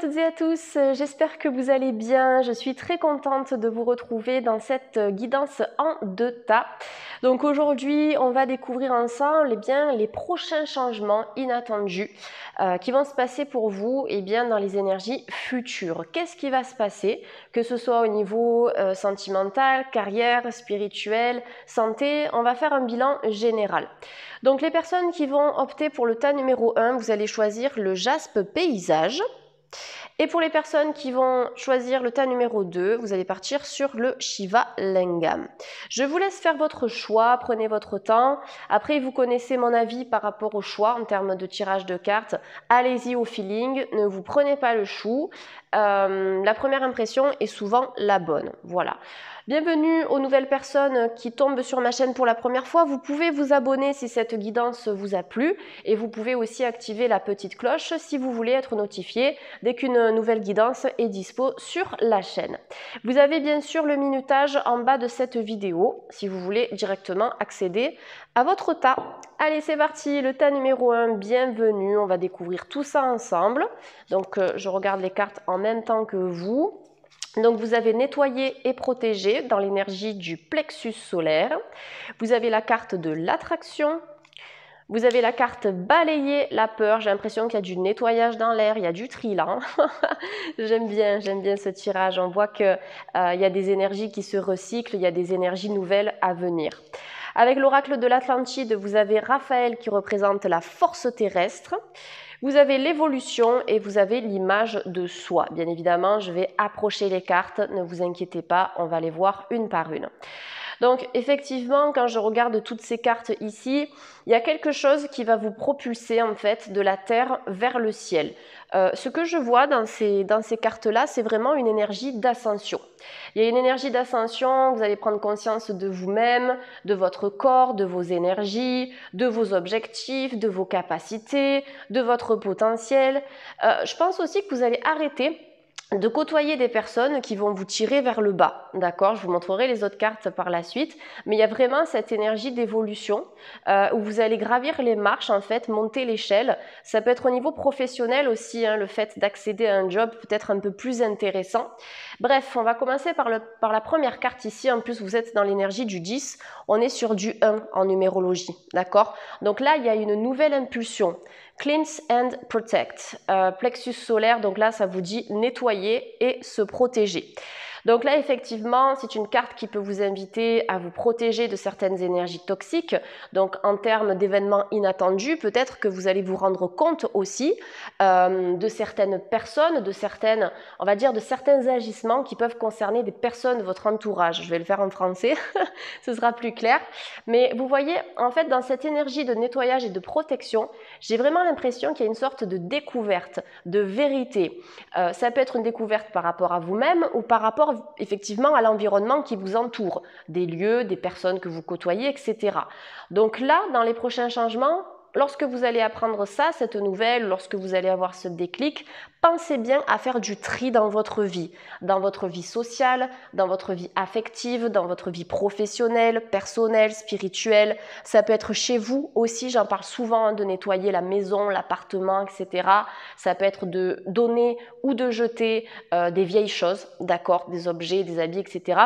toutes et à tous, j'espère que vous allez bien. Je suis très contente de vous retrouver dans cette guidance en 2 tas. Donc aujourd'hui, on va découvrir ensemble les prochains changements inattendus qui vont se passer pour vous dans les énergies futures. Qu'est-ce qui va se passer, que ce soit au niveau sentimental, carrière, spirituel, santé? On va faire un bilan général. Donc les personnes qui vont opter pour le tas numéro 1, vous allez choisir le jaspe paysage. Et pour les personnes qui vont choisir le tas numéro 2, vous allez partir sur le Shiva Lingam. Je vous laisse faire votre choix, prenez votre temps. Après, vous connaissez mon avis par rapport au choix en termes de tirage de cartes. Allez-y au feeling, ne vous prenez pas le chou. La première impression est souvent la bonne. Voilà. Bienvenue aux nouvelles personnes qui tombent sur ma chaîne pour la première fois. Vous pouvez vous abonner si cette guidance vous a plu et vous pouvez aussi activer la petite cloche si vous voulez être notifié dès qu'une nouvelle guidance est dispo sur la chaîne. Vous avez bien sûr le minutage en bas de cette vidéo si vous voulez directement accéder à votre tas. Allez, c'est parti, le tas numéro 1, bienvenue. On va découvrir tout ça ensemble. Donc, je regarde les cartes en même temps que vous. Donc vous avez nettoyé et protégé dans l'énergie du plexus solaire. Vous avez la carte de l'attraction. Vous avez la carte balayer la peur. J'ai l'impression qu'il y a du nettoyage dans l'air, il y a du tri là. J'aime bien ce tirage. On voit qu'il y a des énergies qui se recyclent, il y a des énergies nouvelles à venir. Avec l'oracle de l'Atlantide, vous avez Raphaël qui représente la force terrestre. Vous avez l'évolution et vous avez l'image de soi. Bien évidemment, je vais approcher les cartes, ne vous inquiétez pas, on va les voir une par une. Donc effectivement, quand je regarde toutes ces cartes ici, il y a quelque chose qui va vous propulser en fait de la terre vers le ciel. Ce que je vois dans ces cartes-là, c'est vraiment une énergie d'ascension. Il y a une énergie d'ascension, vous allez prendre conscience de vous-même, de votre corps, de vos énergies, de vos objectifs, de vos capacités, de votre potentiel. Je pense aussi que vous allez arrêter de côtoyer des personnes qui vont vous tirer vers le bas, d'accord? Je vous montrerai les autres cartes par la suite, mais il y a vraiment cette énergie d'évolution où vous allez gravir les marches, en fait, monter l'échelle. Ça peut être au niveau professionnel aussi, hein, le fait d'accéder à un job peut-être un peu plus intéressant. Bref, on va commencer par la première carte ici. En plus, vous êtes dans l'énergie du 10, on est sur du 1 en numérologie, d'accord? Donc là, il y a une nouvelle impulsion. Cleanse and protect, plexus solaire, donc là ça vous dit nettoyer et se protéger. Donc là effectivement c'est une carte qui peut vous inviter à vous protéger de certaines énergies toxiques. Donc en termes d'événements inattendus, peut-être que vous allez vous rendre compte aussi de certaines personnes, de certains agissements qui peuvent concerner des personnes de votre entourage. Je vais le faire en français, ce sera plus clair. Mais vous voyez, en fait dans cette énergie de nettoyage et de protection, j'ai vraiment l'impression qu'il y a une sorte de découverte, de vérité. Ça peut être une découverte par rapport à vous-même ou par rapport effectivement à l'environnement qui vous entoure, des lieux, des personnes que vous côtoyez, etc. Donc là, dans les prochains changements, lorsque vous allez apprendre ça, cette nouvelle, lorsque vous allez avoir ce déclic, pensez bien à faire du tri dans votre vie sociale, dans votre vie affective, dans votre vie professionnelle, personnelle, spirituelle. Ça peut être chez vous aussi, j'en parle souvent, hein, de nettoyer la maison, l'appartement, etc. Ça peut être de donner ou de jeter des vieilles choses, d'accord, des objets, des habits, etc.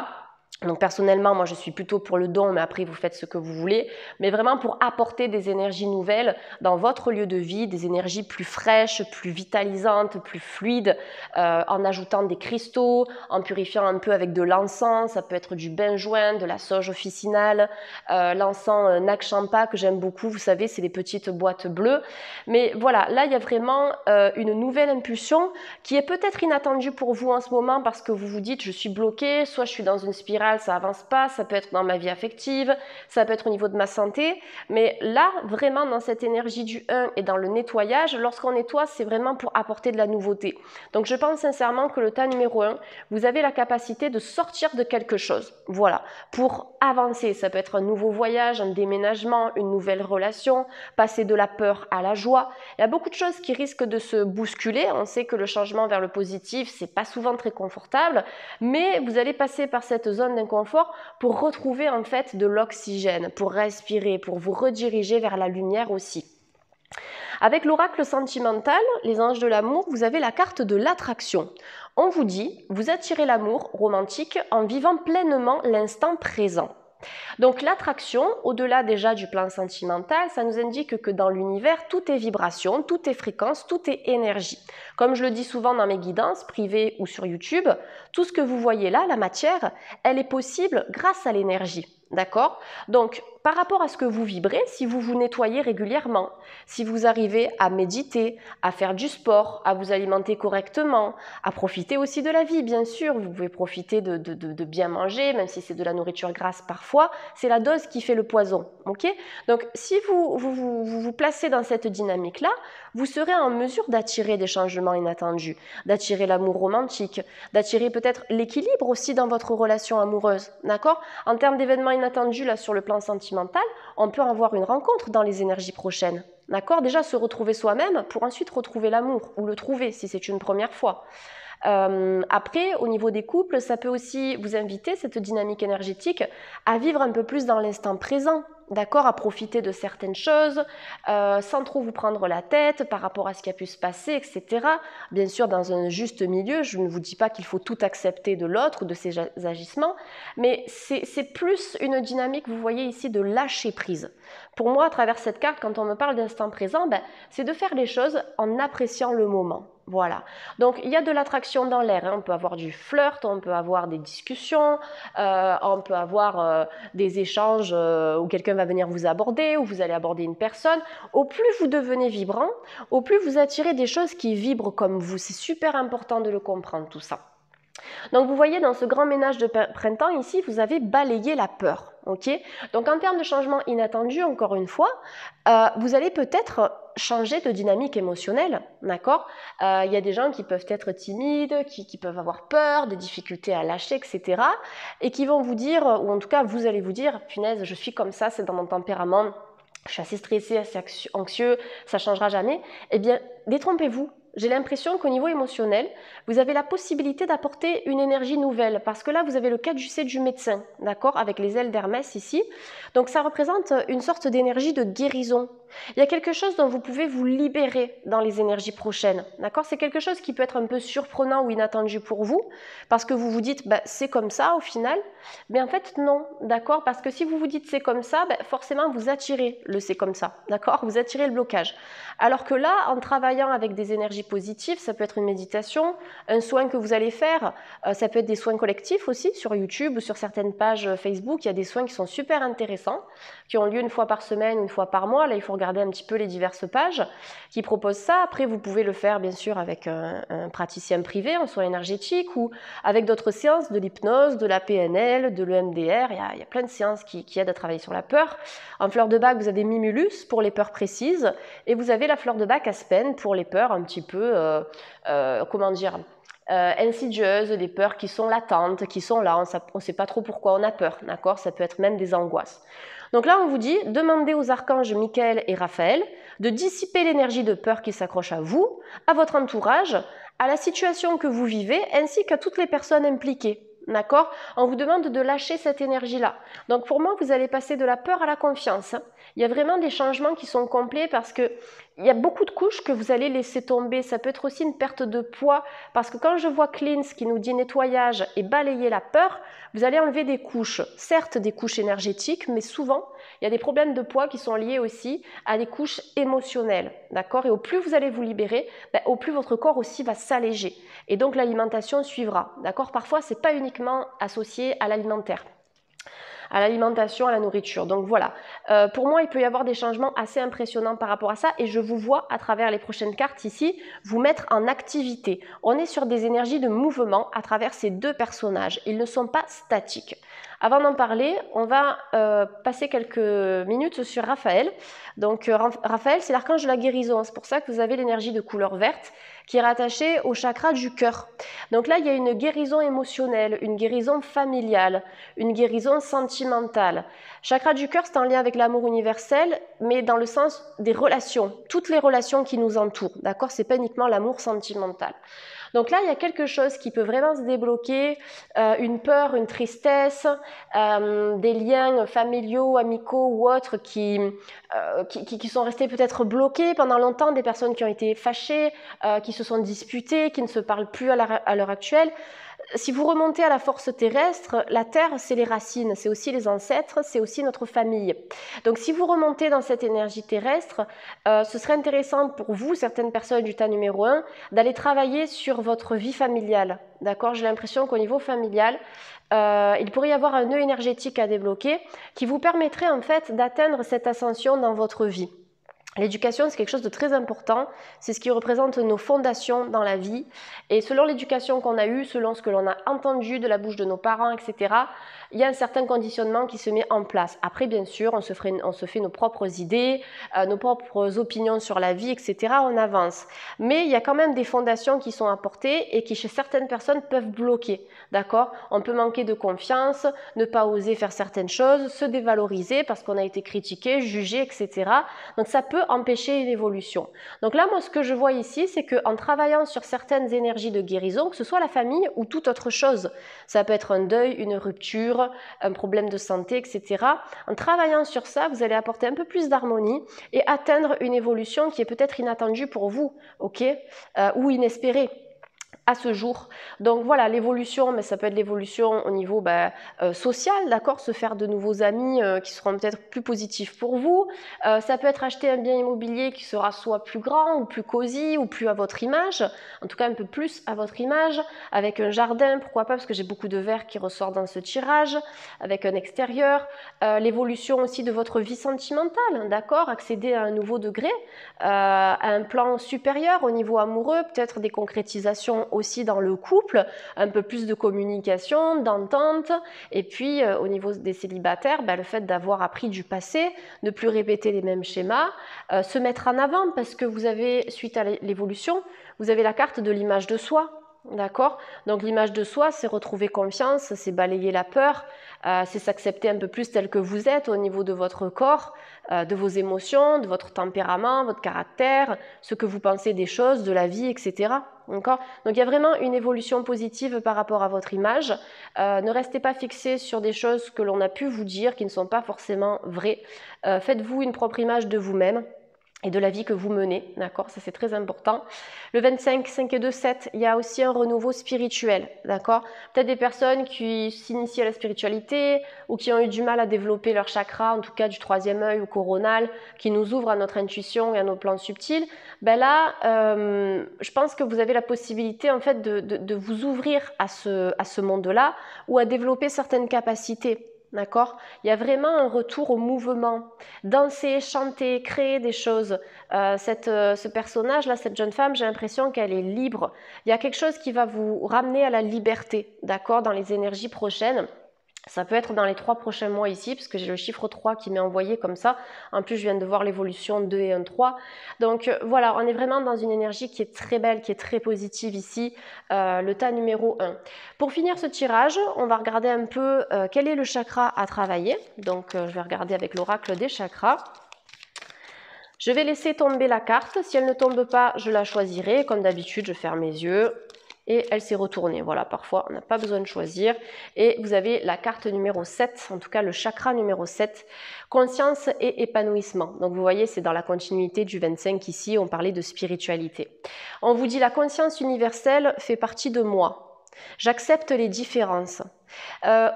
Donc personnellement, moi je suis plutôt pour le don, mais après vous faites ce que vous voulez, mais vraiment pour apporter des énergies nouvelles dans votre lieu de vie, des énergies plus fraîches, plus vitalisantes, plus fluides, en ajoutant des cristaux, en purifiant un peu avec de l'encens. Ça peut être du benjoin, de la sauge officinale, l'encens Nag Champa que j'aime beaucoup, vous savez, c'est les petites boîtes bleues. Mais voilà, là il y a vraiment une nouvelle impulsion qui est peut-être inattendue pour vous en ce moment parce que vous vous dites je suis bloquée, soit je suis dans une spirale, ça avance pas, ça peut être dans ma vie affective, ça peut être au niveau de ma santé, mais là, vraiment dans cette énergie du 1 et dans le nettoyage, lorsqu'on nettoie, c'est vraiment pour apporter de la nouveauté. Donc je pense sincèrement que le tas numéro 1, vous avez la capacité de sortir de quelque chose, voilà, pour avancer. Ça peut être un nouveau voyage, un déménagement, une nouvelle relation, passer de la peur à la joie. Il y a beaucoup de choses qui risquent de se bousculer. On sait que le changement vers le positif, c'est pas souvent très confortable, mais vous allez passer par cette zone d'inconfort pour retrouver en fait de l'oxygène, pour respirer, pour vous rediriger vers la lumière aussi. Avec l'oracle sentimental, les anges de l'amour, vous avez la carte de l'attraction. On vous dit, vous attirez l'amour romantique en vivant pleinement l'instant présent. Donc l'attraction, au-delà déjà du plan sentimental, ça nous indique que dans l'univers, tout est vibration, tout est fréquence, tout est énergie. Comme je le dis souvent dans mes guidances privées ou sur YouTube, tout ce que vous voyez là, la matière, elle est possible grâce à l'énergie. D'accord? Donc, par rapport à ce que vous vibrez, si vous vous nettoyez régulièrement, si vous arrivez à méditer, à faire du sport, à vous alimenter correctement, à profiter aussi de la vie, bien sûr, vous pouvez profiter de bien manger, même si c'est de la nourriture grasse parfois, c'est la dose qui fait le poison. Ok? Donc, si vous placez dans cette dynamique-là, vous serez en mesure d'attirer des changements inattendus, d'attirer l'amour romantique, d'attirer peut-être l'équilibre aussi dans votre relation amoureuse. D'accord? En termes d'événements inattendus, là, sur le plan sentimental, on peut avoir une rencontre dans les énergies prochaines. D'accord? Déjà, se retrouver soi-même pour ensuite retrouver l'amour, ou le trouver si c'est une première fois. Après, au niveau des couples, ça peut aussi vous inviter, cette dynamique énergétique, à vivre un peu plus dans l'instant présent, d'accord, à profiter de certaines choses, sans trop vous prendre la tête par rapport à ce qui a pu se passer, etc. Bien sûr, dans un juste milieu, je ne vous dis pas qu'il faut tout accepter de l'autre, de ses agissements, mais c'est plus une dynamique, vous voyez ici, de lâcher prise. Pour moi, à travers cette carte, quand on me parle d'instant présent, c'est de faire les choses en appréciant le moment. Voilà. Donc, il y a de l'attraction dans l'air. Hein. On peut avoir du flirt, on peut avoir des discussions, on peut avoir des échanges où quelqu'un va venir vous aborder, où vous allez aborder une personne. Au plus vous devenez vibrant, au plus vous attirez des choses qui vibrent comme vous. C'est super important de le comprendre, tout ça. Donc vous voyez, dans ce grand ménage de printemps, ici, vous avez balayé la peur. Okay? Donc en termes de changement inattendu, encore une fois, vous allez peut-être changer de dynamique émotionnelle, d'accord? Il y a des gens qui peuvent être timides, qui peuvent avoir peur, des difficultés à lâcher, etc. Et qui vont vous dire, ou en tout cas vous allez vous dire, punaise, je suis comme ça, c'est dans mon tempérament, je suis assez stressé, assez anxieux, ça ne changera jamais. Eh bien, détrompez-vous. J'ai l'impression qu'au niveau émotionnel, vous avez la possibilité d'apporter une énergie nouvelle, parce que là, vous avez le caducée du médecin, d'accord, avec les ailes d'Hermès ici. Donc, ça représente une sorte d'énergie de guérison. Il y a quelque chose dont vous pouvez vous libérer dans les énergies prochaines, d'accord? C'est quelque chose qui peut être un peu surprenant ou inattendu pour vous, parce que vous vous dites, c'est comme ça au final, mais en fait, non, d'accord? Parce que si vous vous dites c'est comme ça, forcément, vous attirez le c'est comme ça, d'accord? Vous attirez le blocage. Alors que là, en travaillant avec des énergies positives, ça peut être une méditation, un soin que vous allez faire, ça peut être des soins collectifs aussi sur YouTube ou sur certaines pages Facebook. Il y a des soins qui sont super intéressants, qui ont lieu une fois par semaine, une fois par mois. Là, il faut regarder un petit peu les diverses pages qui proposent ça. Après, vous pouvez le faire bien sûr avec un praticien privé en soins énergétiques ou avec d'autres séances, de l'hypnose, de la PNL, de l'EMDR. Il y a plein de séances qui aident à travailler sur la peur. En fleur de bac, vous avez Mimulus pour les peurs précises et vous avez la fleur de bac Aspen pour les peurs un petit peu, insidieuses, des peurs qui sont latentes, qui sont là, on ne sait pas trop pourquoi on a peur, d'accord? Ça peut être même des angoisses. Donc là, on vous dit, demandez aux archanges Michael et Raphaël de dissiper l'énergie de peur qui s'accroche à vous, à votre entourage, à la situation que vous vivez, ainsi qu'à toutes les personnes impliquées. D'accord? On vous demande de lâcher cette énergie-là. Donc pour moi, vous allez passer de la peur à la confiance. Il y a vraiment des changements qui sont complets parce qu'il y a beaucoup de couches que vous allez laisser tomber. Ça peut être aussi une perte de poids parce que quand je vois Cleanse qui nous dit nettoyage et balayer la peur, vous allez enlever des couches. Certes, des couches énergétiques, mais souvent, il y a des problèmes de poids qui sont liés aussi à des couches émotionnelles. D'accord? Et au plus vous allez vous libérer, au plus votre corps aussi va s'alléger. Et donc l'alimentation suivra. D'accord? Parfois, ce n'est pas uniquement associé à l'alimentaire, à l'alimentation, à la nourriture. Donc voilà, pour moi, il peut y avoir des changements assez impressionnants par rapport à ça et je vous vois à travers les prochaines cartes ici vous mettre en activité. On est sur des énergies de mouvement à travers ces deux personnages. Ils ne sont pas statiques. Avant d'en parler, on va passer quelques minutes sur Raphaël. Donc Raphaël, c'est l'archange de la guérison. C'est pour ça que vous avez l'énergie de couleur verte qui est rattachée au chakra du cœur. Donc là, il y a une guérison émotionnelle, une guérison familiale, une guérison sentimentale. Chakra du cœur, c'est en lien avec l'amour universel, mais dans le sens des relations, toutes les relations qui nous entourent. D'accord? C'est pas uniquement l'amour sentimental. Donc là, il y a quelque chose qui peut vraiment se débloquer, une peur, une tristesse, des liens familiaux, amicaux ou autres qui sont restés peut-être bloqués pendant longtemps, des personnes qui ont été fâchées, qui se sont disputées, qui ne se parlent plus à l'heure actuelle. Si vous remontez à la force terrestre, la Terre, c'est les racines, c'est aussi les ancêtres, c'est aussi notre famille. Donc si vous remontez dans cette énergie terrestre, ce serait intéressant pour vous, certaines personnes du tas numéro 1, d'aller travailler sur votre vie familiale. D'accord ? J'ai l'impression qu'au niveau familial, il pourrait y avoir un nœud énergétique à débloquer qui vous permettrait en fait d'atteindre cette ascension dans votre vie. L'éducation, c'est quelque chose de très important, c'est ce qui représente nos fondations dans la vie. Et selon l'éducation qu'on a eue, selon ce que l'on a entendu de la bouche de nos parents, etc., il y a un certain conditionnement qui se met en place. Après, bien sûr, on se fait nos propres idées, nos propres opinions sur la vie, etc., on avance. Mais il y a quand même des fondations qui sont apportées et qui, chez certaines personnes, peuvent bloquer. D'accord ? On peut manquer de confiance, ne pas oser faire certaines choses, se dévaloriser parce qu'on a été critiqué, jugé, etc. Donc ça peut empêcher une évolution. Donc là, moi, ce que je vois ici, c'est qu'en travaillant sur certaines énergies de guérison, que ce soit la famille ou toute autre chose, ça peut être un deuil, une rupture, un problème de santé, etc. En travaillant sur ça, vous allez apporter un peu plus d'harmonie et atteindre une évolution qui est peut-être inattendue pour vous, ok, ou inespérée à ce jour. Donc voilà, l'évolution, mais ça peut être l'évolution au niveau social, d'accord, se faire de nouveaux amis qui seront peut-être plus positifs pour vous. Ça peut être acheter un bien immobilier qui sera soit plus grand ou plus cosy ou plus à votre image, en tout cas un peu plus à votre image, avec un jardin, pourquoi pas, parce que j'ai beaucoup de verre qui ressort dans ce tirage, avec un extérieur. L'évolution aussi de votre vie sentimentale, d'accord, accéder à un nouveau degré, à un plan supérieur au niveau amoureux, peut-être des concrétisations aussi dans le couple, un peu plus de communication, d'entente, et puis au niveau des célibataires, le fait d'avoir appris du passé, ne plus répéter les mêmes schémas, se mettre en avant parce que vous avez, suite à l'évolution, vous avez la carte de l'image de soi. D'accord ? Donc l'image de soi, c'est retrouver confiance, c'est balayer la peur, c'est s'accepter un peu plus tel que vous êtes au niveau de votre corps, de vos émotions, de votre tempérament, votre caractère, ce que vous pensez des choses, de la vie, etc. D'accord ? Donc il y a vraiment une évolution positive par rapport à votre image. Ne restez pas fixé sur des choses que l'on a pu vous dire qui ne sont pas forcément vraies. Faites-vous une propre image de vous-même et de la vie que vous menez, d'accord, ça c'est très important. Le 25, 5 et 2, 7, il y a aussi un renouveau spirituel, d'accord. Peut-être des personnes qui s'initient à la spiritualité ou qui ont eu du mal à développer leur chakra, en tout cas du troisième œil ou coronal, qui nous ouvre à notre intuition et à nos plans subtils. Là, je pense que vous avez la possibilité en fait de vous ouvrir à ce monde-là ou à développer certaines capacités. D'accord ? Il y a vraiment un retour au mouvement. Danser, chanter, créer des choses. Ce personnage-là, cette jeune femme, j'ai l'impression qu'elle est libre. Il y a quelque chose qui va vous ramener à la liberté, d'accord, dans les énergies prochaines. Ça peut être dans les 3 prochains mois ici, parce que j'ai le chiffre 3 qui m'est envoyé comme ça. En plus, je viens de voir l'évolution 2 et 1, 3. Donc voilà, on est vraiment dans une énergie qui est très belle, qui est très positive ici, le tas numéro 1. Pour finir ce tirage, on va regarder un peu quel est le chakra à travailler. Donc je vais regarder avec l'oracle des chakras. Je vais laisser tomber la carte. Si elle ne tombe pas, je la choisirai. Comme d'habitude, je ferme mes yeux. Et elle s'est retournée. Voilà, parfois, on n'a pas besoin de choisir. Et vous avez la carte numéro 7, en tout cas le chakra numéro 7, conscience et épanouissement. Donc vous voyez, c'est dans la continuité du 25 ici, on parlait de spiritualité. On vous dit la conscience universelle fait partie de moi. J'accepte les différences.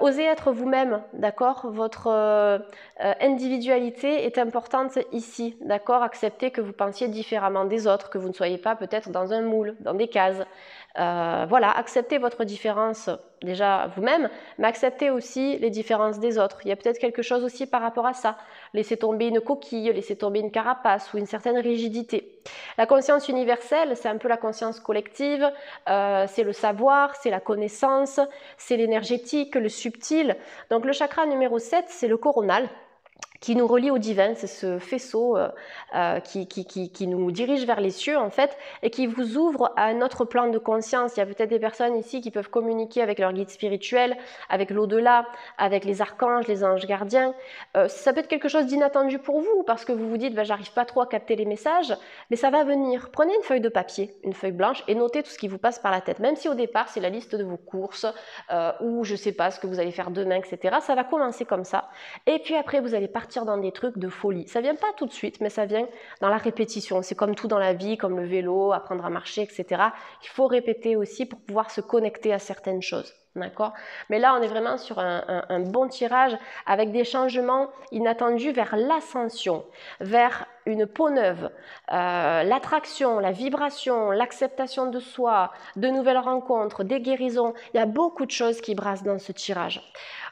Osez être vous-même, d'accord ? Votre individualité est importante ici, d'accord ? Acceptez que vous pensiez différemment des autres, que vous ne soyez pas peut-être dans un moule, dans des cases. Voilà, acceptez votre différence déjà vous-même, mais acceptez aussi les différences des autres. Il y a peut-être quelque chose aussi par rapport à ça. Laissez tomber une coquille, laissez tomber une carapace ou une certaine rigidité. La conscience universelle, c'est un peu la conscience collective, c'est le savoir, c'est la connaissance, c'est l'énergétique, le subtil. Donc le chakra numéro 7, c'est le coronal, qui nous relie au divin, c'est ce faisceau qui nous dirige vers les cieux en fait et qui vous ouvre à un autre plan de conscience. Il y a peut-être des personnes ici qui peuvent communiquer avec leur guide spirituel, avec l'au-delà, avec les archanges, les anges gardiens. Ça peut être quelque chose d'inattendu pour vous parce que vous vous dites j'arrive pas trop à capter les messages, mais ça va venir. Prenez une feuille de papier, une feuille blanche et notez tout ce qui vous passe par la tête, même si au départ c'est la liste de vos courses ou je sais pas ce que vous allez faire demain, etc. Ça va commencer comme ça et puis après vous allez partir dans des trucs de folie. Ça vient pas tout de suite, mais ça vient dans la répétition. C'est comme tout dans la vie, comme le vélo, apprendre à marcher, etc. Il faut répéter aussi pour pouvoir se connecter à certaines choses. D'accord? Mais là, on est vraiment sur un bon tirage avec des changements inattendus vers l'ascension, vers une peau neuve, l'attraction, la vibration, l'acceptation de soi, de nouvelles rencontres, des guérisons. Il y a beaucoup de choses qui brassent dans ce tirage.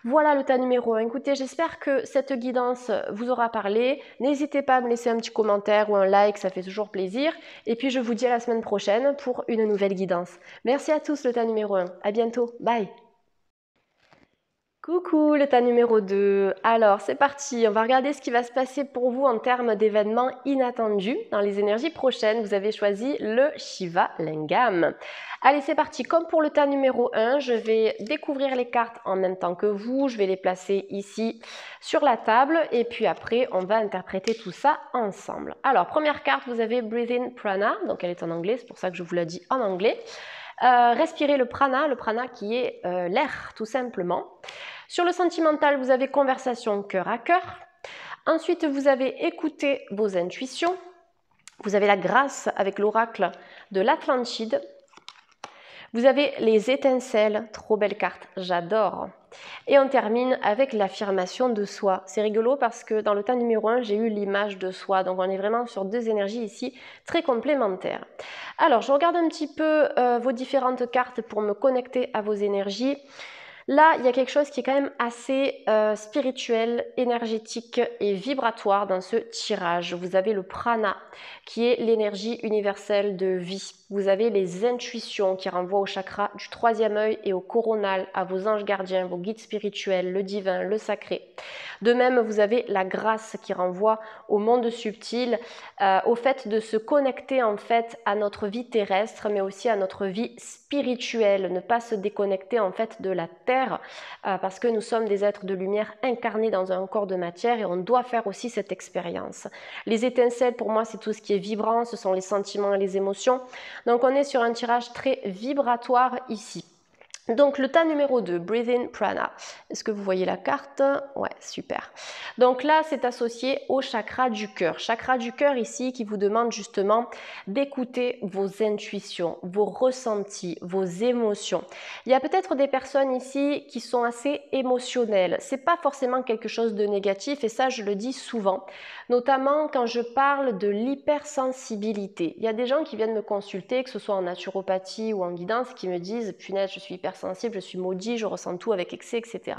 Voilà le tas numéro 1. Écoutez, j'espère que cette guidance vous aura parlé. N'hésitez pas à me laisser un petit commentaire ou un like, ça fait toujours plaisir. Et puis, je vous dis à la semaine prochaine pour une nouvelle guidance. Merci à tous, le tas numéro 1. À bientôt. Bye. Coucou, le tas numéro 2. Alors, c'est parti. On va regarder ce qui va se passer pour vous en termes d'événements inattendus. Dans les énergies prochaines, vous avez choisi le Shiva Lingam. Allez, c'est parti. Comme pour le tas numéro 1, je vais découvrir les cartes en même temps que vous. Je vais les placer ici sur la table. Et puis après, on va interpréter tout ça ensemble. Alors, première carte, vous avez Breathing Prana. Donc, elle est en anglais. C'est pour ça que je vous l'ai dit en anglais. Respirez le prana qui est l'air, tout simplement. Sur le sentimental, vous avez conversation cœur à cœur. Ensuite, vous avez écouté vos intuitions. Vous avez la grâce avec l'oracle de l'Atlantide. Vous avez les étincelles, trop belle carte, j'adore. Et on termine avec l'affirmation de soi. C'est rigolo parce que dans le tas numéro 1, j'ai eu l'image de soi. Donc on est vraiment sur deux énergies ici très complémentaires. Alors, je regarde un petit peu vos différentes cartes pour me connecter à vos énergies. Là, il y a quelque chose qui est quand même assez spirituel, énergétique et vibratoire dans ce tirage. Vous avez le prana, qui est l'énergie universelle de vie. Vous avez les intuitions qui renvoient au chakra du troisième œil et au coronal, à vos anges gardiens, vos guides spirituels, le divin, le sacré. De même, vous avez la grâce qui renvoie au monde subtil, au fait de se connecter en fait à notre vie terrestre, mais aussi à notre vie spirituelle, ne pas se déconnecter en fait de la terre, parce que nous sommes des êtres de lumière incarnés dans un corps de matière et on doit faire aussi cette expérience. Les étincelles, pour moi, c'est tout ce qui est vibrant, ce sont les sentiments et les émotions. Donc on est sur un tirage très vibratoire ici. Donc le tas numéro 2, Breathing Prana. Est-ce que vous voyez la carte? Ouais, super. Donc là, c'est associé au chakra du cœur. Chakra du cœur ici qui vous demande justement d'écouter vos intuitions, vos ressentis, vos émotions. Il y a peut-être des personnes ici qui sont assez émotionnelles. C'est pas forcément quelque chose de négatif et ça, je le dis souvent, notamment quand je parle de l'hypersensibilité. Il y a des gens qui viennent me consulter, que ce soit en naturopathie ou en guidance, qui me disent « Punaise, je suis hypersensible, je suis maudit, je ressens tout avec excès, etc. »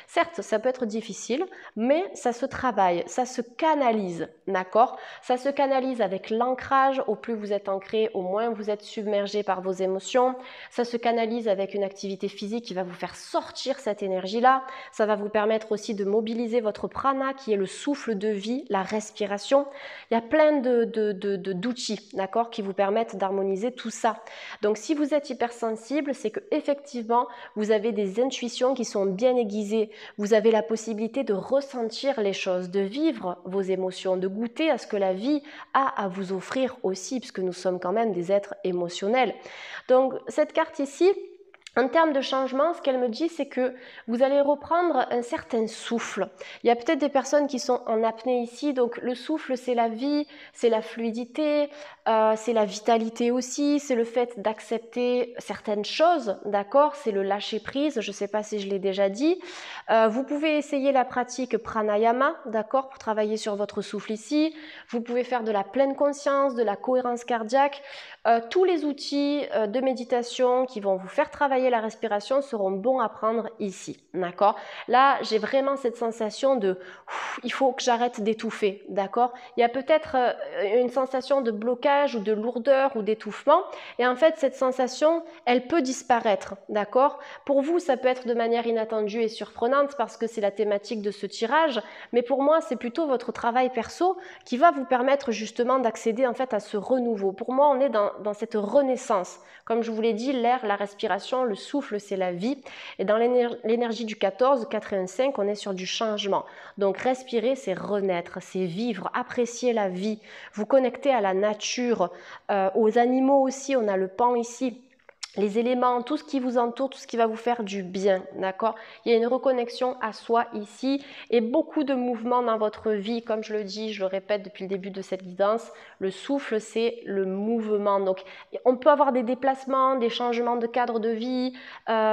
Certes, ça peut être difficile, mais ça se travaille, ça se canalise, d'accord? Ça se canalise avec l'ancrage. Au plus vous êtes ancré, au moins vous êtes submergé par vos émotions. Ça se canalise avec une activité physique qui va vous faire sortir cette énergie-là. Ça va vous permettre aussi de mobiliser votre prana, qui est le souffle de vie, la respiration. Il y a plein d'outils, d'accord, qui vous permettent d'harmoniser tout ça. Donc, si vous êtes hypersensible, c'est que effectivement, vous avez des intuitions qui sont bien aiguisées. Vous avez la possibilité de ressentir les choses, de vivre vos émotions, de goûter à ce que la vie a à vous offrir aussi, puisque nous sommes quand même des êtres émotionnels. Donc, cette carte ici, en termes de changement, ce qu'elle me dit, c'est que vous allez reprendre un certain souffle. Il y a peut-être des personnes qui sont en apnée ici, donc le souffle, c'est la vie, c'est la fluidité, c'est la vitalité aussi, c'est le fait d'accepter certaines choses, d'accord? C'est le lâcher-prise, je ne sais pas si je l'ai déjà dit. Vous pouvez essayer la pratique pranayama, d'accord, pour travailler sur votre souffle ici. Vous pouvez faire de la pleine conscience, de la cohérence cardiaque. Tous les outils de méditation qui vont vous faire travailler la respiration seront bons à prendre ici, d'accord? Là, j'ai vraiment cette sensation de il faut que j'arrête d'étouffer, d'accord? Il y a peut-être une sensation de blocage ou de lourdeur ou d'étouffement, et en fait, cette sensation, elle peut disparaître, d'accord? Pour vous, ça peut être de manière inattendue et surprenante parce que c'est la thématique de ce tirage, mais pour moi, c'est plutôt votre travail perso qui va vous permettre justement d'accéder en fait à ce renouveau. Pour moi, on est dans cette renaissance. Comme je vous l'ai dit, l'air, la respiration, le souffle, c'est la vie. Et dans l'énergie du 14, 4 et 1, 5, on est sur du changement. Donc respirer, c'est renaître, c'est vivre, apprécier la vie, vous connecter à la nature, aux animaux aussi, on a le pan ici. Les éléments, tout ce qui vous entoure, tout ce qui va vous faire du bien, d'accord? Il y a une reconnexion à soi ici et beaucoup de mouvements dans votre vie. Comme je le dis, je le répète depuis le début de cette guidance, le souffle, c'est le mouvement. Donc, on peut avoir des déplacements, des changements de cadre de vie,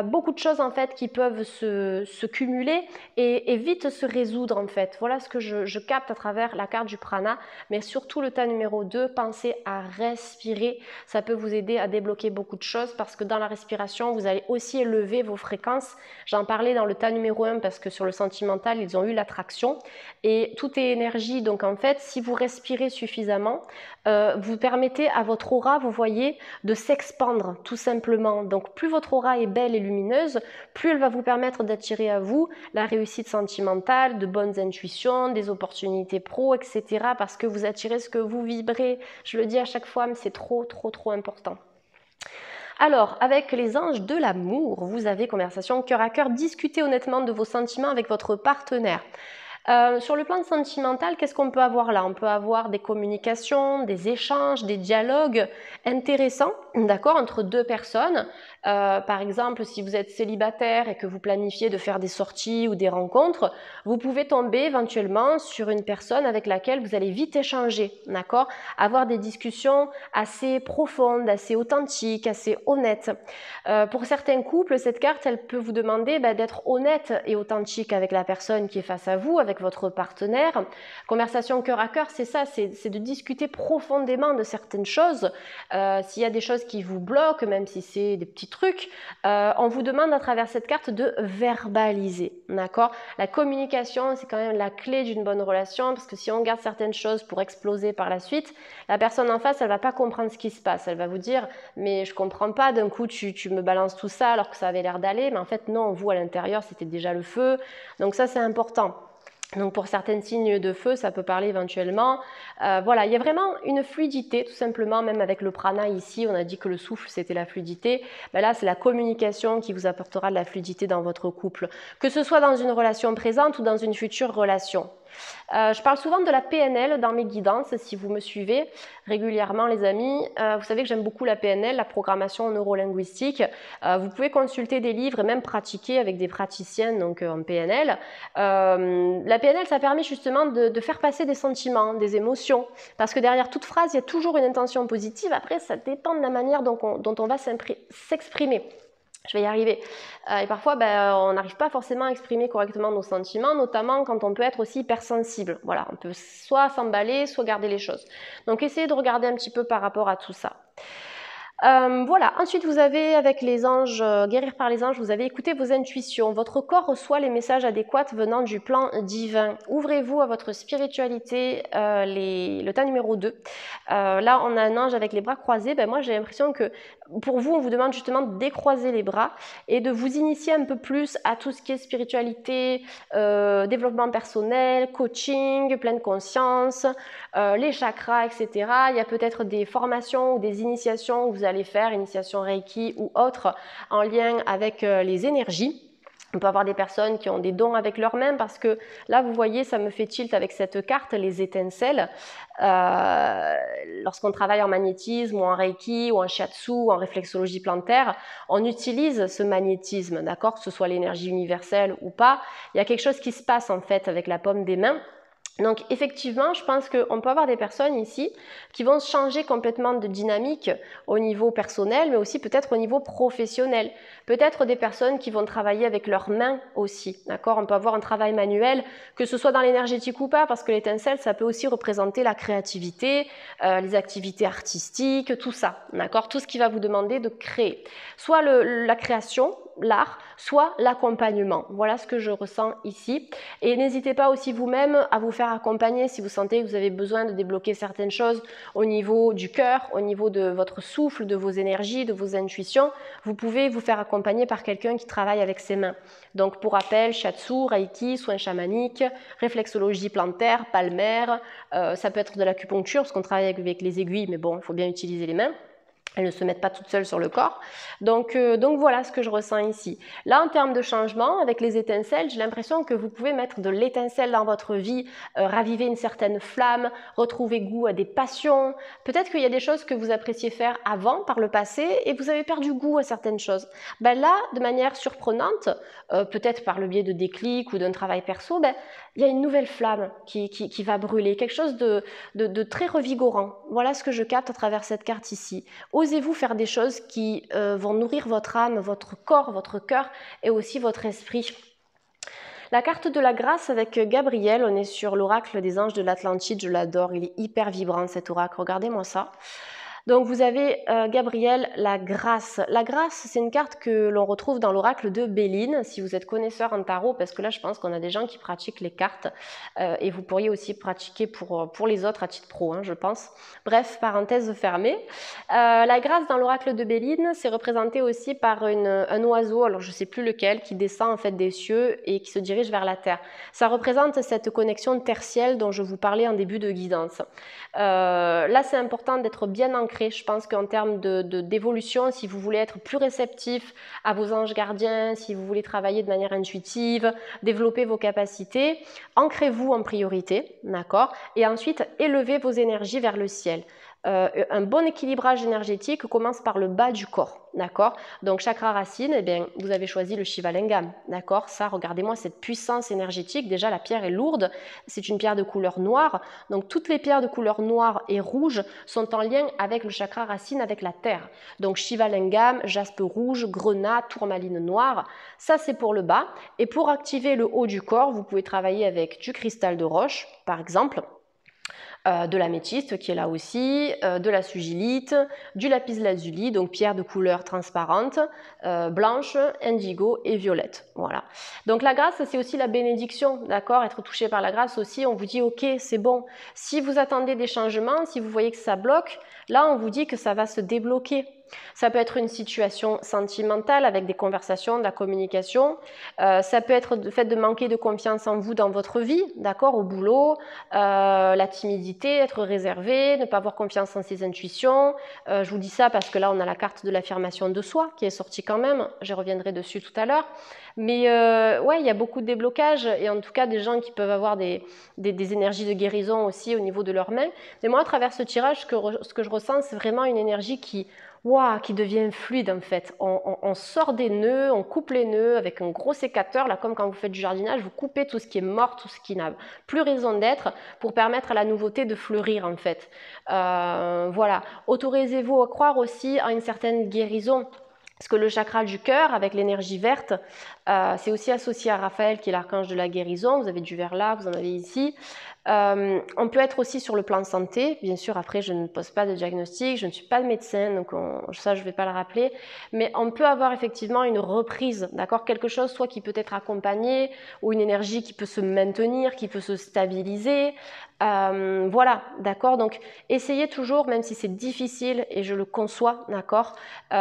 beaucoup de choses en fait qui peuvent se cumuler et vite se résoudre en fait. Voilà ce que je capte à travers la carte du prana, mais surtout le tas numéro 2, pensez à respirer. Ça peut vous aider à débloquer beaucoup de choses parce que dans la respiration, vous allez aussi élever vos fréquences. J'en parlais dans le tas numéro 1 parce que sur le sentimental, ils ont eu l'attraction et tout est énergie. Donc en fait, si vous respirez suffisamment, vous permettez à votre aura, vous voyez, de s'expandre tout simplement. Donc plus votre aura est belle et lumineuse, plus elle va vous permettre d'attirer à vous la réussite sentimentale, de bonnes intuitions, des opportunités pro, etc. Parce que vous attirez ce que vous vibrez. Je le dis à chaque fois, mais c'est trop important. Alors, avec les anges de l'amour, vous avez conversation cœur à cœur, discutez honnêtement de vos sentiments avec votre partenaire. Sur le plan sentimental, qu'est-ce qu'on peut avoir là? On peut avoir des communications, des échanges, des dialogues intéressants, d'accord, entre deux personnes. Par exemple, si vous êtes célibataire et que vous planifiez de faire des sorties ou des rencontres, vous pouvez tomber éventuellement sur une personne avec laquelle vous allez vite échanger, d'accord? Avoir des discussions assez profondes, assez authentiques, assez honnêtes. Pour certains couples, cette carte, elle peut vous demander d'être honnête et authentique avec la personne qui est face à vous, avec votre partenaire. Conversation cœur à cœur, c'est ça, c'est de discuter profondément de certaines choses. S'il y a des choses qui vous bloquent, même si c'est des petits trucs, on vous demande à travers cette carte de verbaliser, d'accord? La communication, c'est quand même la clé d'une bonne relation, parce que si on garde certaines choses pour exploser par la suite, la personne en face, elle va pas comprendre ce qui se passe. Elle va vous dire, mais je comprends pas, d'un coup tu me balances tout ça alors que ça avait l'air d'aller, mais en fait non, vous à l'intérieur, c'était déjà le feu. Donc ça, c'est important. Donc pour certains signes de feu, ça peut parler éventuellement. Voilà, il y a vraiment une fluidité, tout simplement, même avec le prana ici, on a dit que le souffle, c'était la fluidité. Ben là, c'est la communication qui vous apportera de la fluidité dans votre couple, que ce soit dans une relation présente ou dans une future relation. Je parle souvent de la PNL dans mes guidances, si vous me suivez régulièrement les amis. Vous savez que j'aime beaucoup la PNL, la programmation neurolinguistique. Vous pouvez consulter des livres et même pratiquer avec des praticiennes donc, en PNL. La PNL, ça permet justement de faire passer des sentiments, des émotions. Parce que derrière toute phrase, il y a toujours une intention positive. Après, ça dépend de la manière dont on va s'exprimer. Je vais y arriver. Et parfois, on n'arrive pas forcément à exprimer correctement nos sentiments, notamment quand on peut être aussi hypersensible. Voilà, on peut soit s'emballer, soit garder les choses. Donc, essayez de regarder un petit peu par rapport à tout ça. Voilà, ensuite vous avez avec les anges, guérir par les anges, vous avez écouté vos intuitions. Votre corps reçoit les messages adéquats venant du plan divin. Ouvrez-vous à votre spiritualité, le tas numéro 2. Là, on a un ange avec les bras croisés. Moi, j'ai l'impression que pour vous, on vous demande justement de décroiser les bras et de vous initier un peu plus à tout ce qui est spiritualité, développement personnel, coaching, pleine conscience, les chakras, etc. Il y a peut-être des formations ou des initiations où vous allez faire, initiation Reiki ou autre, en lien avec les énergies. On peut avoir des personnes qui ont des dons avec leurs mains parce que là, vous voyez, ça me fait tilt avec cette carte, les étincelles. Lorsqu'on travaille en magnétisme ou en Reiki ou en Shiatsu ou en réflexologie plantaire, on utilise ce magnétisme, d'accord, que ce soit l'énergie universelle ou pas. Il y a quelque chose qui se passe en fait avec la paume des mains. Donc effectivement, je pense qu'on peut avoir des personnes ici qui vont changer complètement de dynamique au niveau personnel, mais aussi peut-être au niveau professionnel. Peut-être des personnes qui vont travailler avec leurs mains aussi, d'accord? On peut avoir un travail manuel, que ce soit dans l'énergétique ou pas, parce que l'étincelle, ça peut aussi représenter la créativité, les activités artistiques, tout ça, d'accord? Tout ce qui va vous demander de créer. Soit la création, l'art, soit l'accompagnement. Voilà ce que je ressens ici. Et n'hésitez pas aussi vous-même à vous faire accompagner si vous sentez que vous avez besoin de débloquer certaines choses au niveau du cœur, au niveau de votre souffle, de vos énergies, de vos intuitions. Vous pouvez vous faire accompagner par quelqu'un qui travaille avec ses mains. Donc pour rappel, shiatsu, reiki, soins chamaniques, réflexologie plantaire, palmaire, ça peut être de l'acupuncture parce qu'on travaille avec les aiguilles, mais bon, il faut bien utiliser les mains. Elles ne se mettent pas toutes seules sur le corps. Donc voilà ce que je ressens ici. Là, en termes de changement, avec les étincelles, j'ai l'impression que vous pouvez mettre de l'étincelle dans votre vie, raviver une certaine flamme, retrouver goût à des passions. Peut-être qu'il y a des choses que vous appréciez faire avant, par le passé, et vous avez perdu goût à certaines choses. Ben là, de manière surprenante, peut-être par le biais de déclics ou d'un travail perso, ben, il y a une nouvelle flamme qui va brûler, quelque chose de très revigorant. Voilà ce que je capte à travers cette carte ici. Osez-vous faire des choses qui vont nourrir votre âme, votre corps, votre cœur et aussi votre esprit. La carte de la grâce avec Gabriel, on est sur l'oracle des anges de l'Atlantide, je l'adore, il est hyper vibrant cet oracle, regardez-moi ça. Donc vous avez Gabriel, la grâce. La grâce, c'est une carte que l'on retrouve dans l'oracle de Béline, si vous êtes connaisseur en tarot, parce que là je pense qu'on a des gens qui pratiquent les cartes, et vous pourriez aussi pratiquer pour les autres à titre pro, hein, je pense. Bref, parenthèse fermée. La grâce dans l'oracle de Béline, c'est représenté aussi par un oiseau, alors je ne sais plus lequel, qui descend en fait des cieux et qui se dirige vers la terre. Ça représente cette connexion tertielle dont je vous parlais en début de guidance. Là c'est important d'être bien ancré. Je pense qu'en termes d'évolution, si vous voulez être plus réceptif à vos anges gardiens, si vous voulez travailler de manière intuitive, développer vos capacités, ancrez-vous en priorité, d'accord? Et ensuite, élevez vos énergies vers le ciel. Un bon équilibrage énergétique commence par le bas du corps, d'accord? Donc chakra racine, eh bien, vous avez choisi le Shiva Lingam, d'accord? Ça, regardez-moi cette puissance énergétique. Déjà, la pierre est lourde, c'est une pierre de couleur noire. Donc toutes les pierres de couleur noire et rouge sont en lien avec le chakra racine, avec la terre. Donc Shiva Lingam, jaspe rouge, grenat, tourmaline noire. Ça, c'est pour le bas. Et pour activer le haut du corps, vous pouvez travailler avec du cristal de roche, par exemple. De l'améthyste qui est là aussi, de la sugilite, du lapis lazuli, donc pierre de couleur transparente, blanche, indigo et violette. Voilà. Donc la grâce, c'est aussi la bénédiction, d'accord? Être touché par la grâce aussi, on vous dit ok, c'est bon. Si vous attendez des changements, si vous voyez que ça bloque, là on vous dit que ça va se débloquer. Ça peut être une situation sentimentale avec des conversations, de la communication. Ça peut être le fait de manquer de confiance en vous dans votre vie, d'accord, au boulot, la timidité, être réservé, ne pas avoir confiance en ses intuitions. Je vous dis ça parce que là, on a la carte de l'affirmation de soi qui est sortie quand même. Je reviendrai dessus tout à l'heure. Mais ouais, il y a beaucoup de déblocages et en tout cas des gens qui peuvent avoir des énergies de guérison aussi au niveau de leurs mains. Mais moi, à travers ce tirage, ce que je ressens, c'est vraiment une énergie qui devient fluide en fait. On sort des nœuds, on coupe les nœuds avec un gros sécateur, là comme quand vous faites du jardinage, vous coupez tout ce qui est mort, tout ce qui n'a plus raison d'être pour permettre à la nouveauté de fleurir en fait. Voilà, autorisez-vous à croire aussi à une certaine guérison. Parce que le chakra du cœur, avec l'énergie verte, c'est aussi associé à Raphaël, qui est l'archange de la guérison. Vous avez du vert là, vous en avez ici. On peut être aussi sur le plan santé. Bien sûr, après, je ne pose pas de diagnostic, je ne suis pas médecin, donc ça, je ne vais pas le rappeler. Mais on peut avoir effectivement une reprise, d'accord? Quelque chose soit qui peut être accompagné, ou une énergie qui peut se maintenir, qui peut se stabiliser. Voilà, d'accord? Donc, essayez toujours, même si c'est difficile, et je le conçois, d'accord?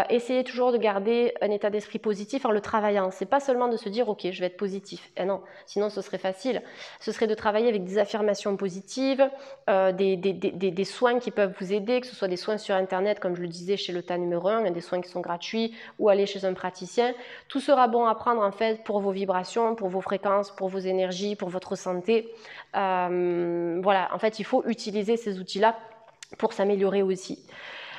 Essayez toujours de garder un état d'esprit positif en le travaillant. C'est pas seulement de se dire, ok, je vais être positif. Eh non, sinon ce serait facile. Ce serait de travailler avec des affirmations positives, des soins qui peuvent vous aider, que ce soit des soins sur Internet, comme je le disais chez le tas numéro 1, des soins qui sont gratuits, ou aller chez un praticien. Tout sera bon à prendre en fait pour vos vibrations, pour vos fréquences, pour vos énergies, pour votre santé. Voilà, en fait, il faut utiliser ces outils-là pour s'améliorer aussi.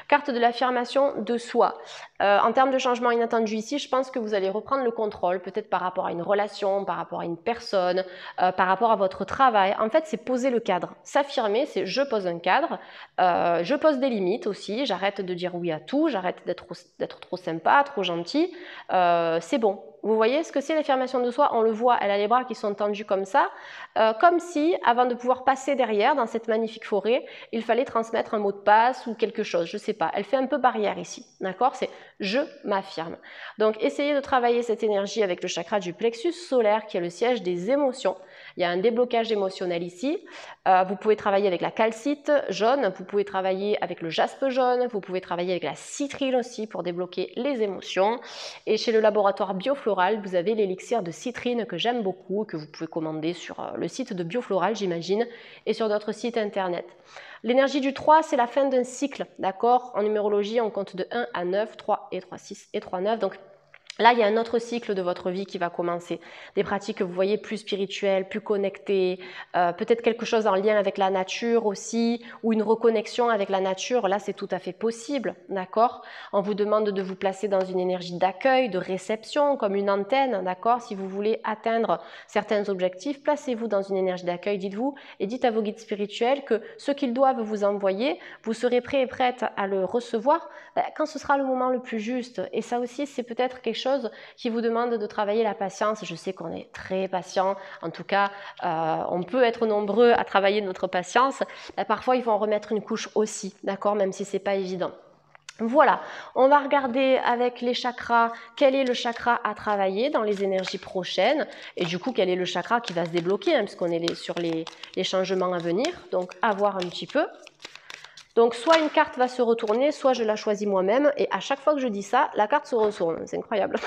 Carte de l'affirmation de soi. En termes de changement inattendu ici, je pense que vous allez reprendre le contrôle, peut-être par rapport à une relation, par rapport à une personne, par rapport à votre travail. En fait, c'est poser le cadre. S'affirmer, c'est je pose un cadre, je pose des limites aussi, j'arrête de dire oui à tout, j'arrête d'être trop sympa, trop gentil. C'est bon. Vous voyez ce que c'est l'affirmation de soi? On le voit, elle a les bras qui sont tendus comme ça, comme si, avant de pouvoir passer derrière, dans cette magnifique forêt, il fallait transmettre un mot de passe ou quelque chose, je ne sais pas. Elle fait un peu barrière ici, d'accord? C'est je m'affirme. Donc, essayez de travailler cette énergie avec le chakra du plexus solaire, qui est le siège des émotions. Il y a un déblocage émotionnel ici. Vous pouvez travailler avec la calcite jaune, vous pouvez travailler avec le jaspe jaune, vous pouvez travailler avec la citrine aussi pour débloquer les émotions. Et chez le laboratoire Biofloral, vous avez l'élixir de citrine que j'aime beaucoup, que vous pouvez commander sur le site de Biofloral, j'imagine, et sur d'autres sites internet. L'énergie du 3, c'est la fin d'un cycle, d'accord? En numérologie, on compte de 1 à 9, 3 et 3, 6 et 3, 9. Donc, là, il y a un autre cycle de votre vie qui va commencer. Des pratiques que vous voyez plus spirituelles, plus connectées, peut-être quelque chose en lien avec la nature aussi, ou une reconnexion avec la nature. Là, c'est tout à fait possible, d'accord? On vous demande de vous placer dans une énergie d'accueil, de réception, comme une antenne, d'accord? Si vous voulez atteindre certains objectifs, placez-vous dans une énergie d'accueil, dites-vous, et dites à vos guides spirituels que ce qu'ils doivent vous envoyer, vous serez prêt et prête à le recevoir quand ce sera le moment le plus juste. Et ça aussi, c'est peut-être quelque chose qui vous demande de travailler la patience. Je sais qu'on est très patient, en tout cas on peut être nombreux à travailler notre patience. Parfois il faut en remettre une couche aussi, d'accord, même si c'est pas évident. Voilà, on va regarder avec les chakras quel est le chakra à travailler dans les énergies prochaines et du coup quel est le chakra qui va se débloquer puisqu'on est sur les changements à venir, donc à voir un petit peu. Donc soit une carte va se retourner, soit je la choisis moi-même et à chaque fois que je dis ça, la carte se retourne, c'est incroyable.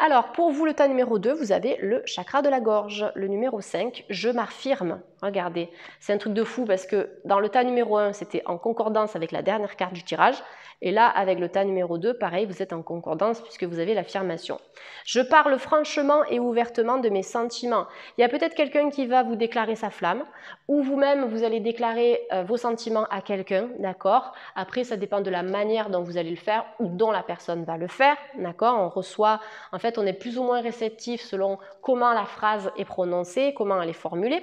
Alors pour vous le tas numéro 2, vous avez le chakra de la gorge, le numéro 5, je m'affirme. Regardez, c'est un truc de fou parce que dans le tas numéro 1, c'était en concordance avec la dernière carte du tirage et là avec le tas numéro 2, pareil, vous êtes en concordance puisque vous avez l'affirmation. Je parle franchement et ouvertement de mes sentiments. Il y a peut-être quelqu'un qui va vous déclarer sa flamme ou vous-même vous allez déclarer vos sentiments à quelqu'un, d'accord? Après ça dépend de la manière dont vous allez le faire ou dont la personne va le faire, d'accord? On reçoit, en fait on est plus ou moins réceptif selon comment la phrase est prononcée, comment elle est formulée.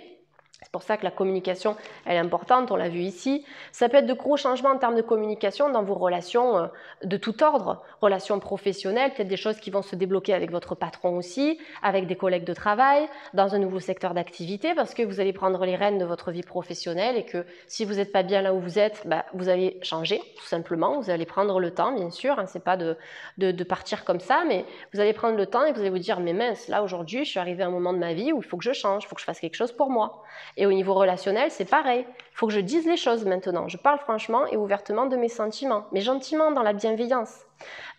C'est pour ça que la communication, elle est importante, on l'a vu ici. Ça peut être de gros changements en termes de communication dans vos relations de tout ordre, relations professionnelles, peut-être des choses qui vont se débloquer avec votre patron aussi, avec des collègues de travail, dans un nouveau secteur d'activité, parce que vous allez prendre les rênes de votre vie professionnelle et que si vous n'êtes pas bien là où vous êtes, vous allez changer, tout simplement. Vous allez prendre le temps, bien sûr, c'est pas de partir comme ça, mais vous allez prendre le temps et vous allez vous dire, mais mince, là aujourd'hui, je suis arrivée à un moment de ma vie où il faut que je change, il faut que je fasse quelque chose pour moi. Et au niveau relationnel, c'est pareil. Il faut que je dise les choses maintenant. Je parle franchement et ouvertement de mes sentiments, mais gentiment, dans la bienveillance.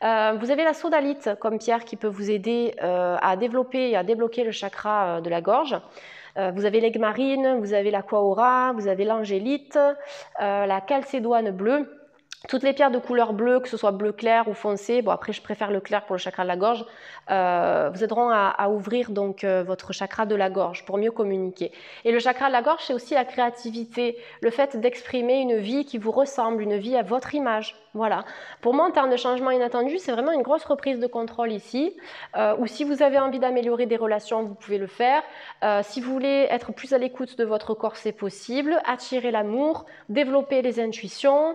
Vous avez la sodalite comme pierre qui peut vous aider à développer et à débloquer le chakra de la gorge. Vous avez l'aigle marine, vous avez l'aquaora, vous avez l'angélite, la calcédoine bleue. Toutes les pierres de couleur bleue, que ce soit bleu clair ou foncé, bon après je préfère le clair pour le chakra de la gorge, vous aideront à ouvrir donc votre chakra de la gorge pour mieux communiquer. Et le chakra de la gorge, c'est aussi la créativité, le fait d'exprimer une vie qui vous ressemble, une vie à votre image. Voilà. Pour moi, en termes de changement inattendu, c'est vraiment une grosse reprise de contrôle ici. Ou si vous avez envie d'améliorer des relations, vous pouvez le faire. Si vous voulez être plus à l'écoute de votre corps, c'est possible. Attirer l'amour, développer les intuitions,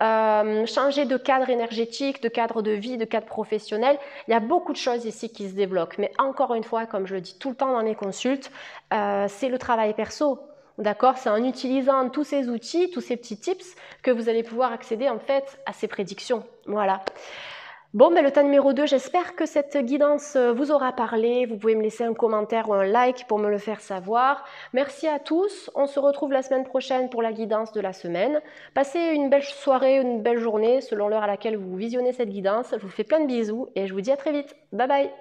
changer de cadre énergétique, de cadre de vie, de cadre professionnel. Il y a beaucoup de choses ici qui se débloquent. Mais encore une fois, comme je le dis tout le temps dans mes consultes, c'est le travail perso. D'accord, c'est en utilisant tous ces outils, tous ces petits tips que vous allez pouvoir accéder en fait à ces prédictions. Voilà. Bon, le tas numéro 2, j'espère que cette guidance vous aura parlé. Vous pouvez me laisser un commentaire ou un like pour me le faire savoir. Merci à tous. On se retrouve la semaine prochaine pour la guidance de la semaine. Passez une belle soirée, une belle journée selon l'heure à laquelle vous visionnez cette guidance. Je vous fais plein de bisous et je vous dis à très vite. Bye bye.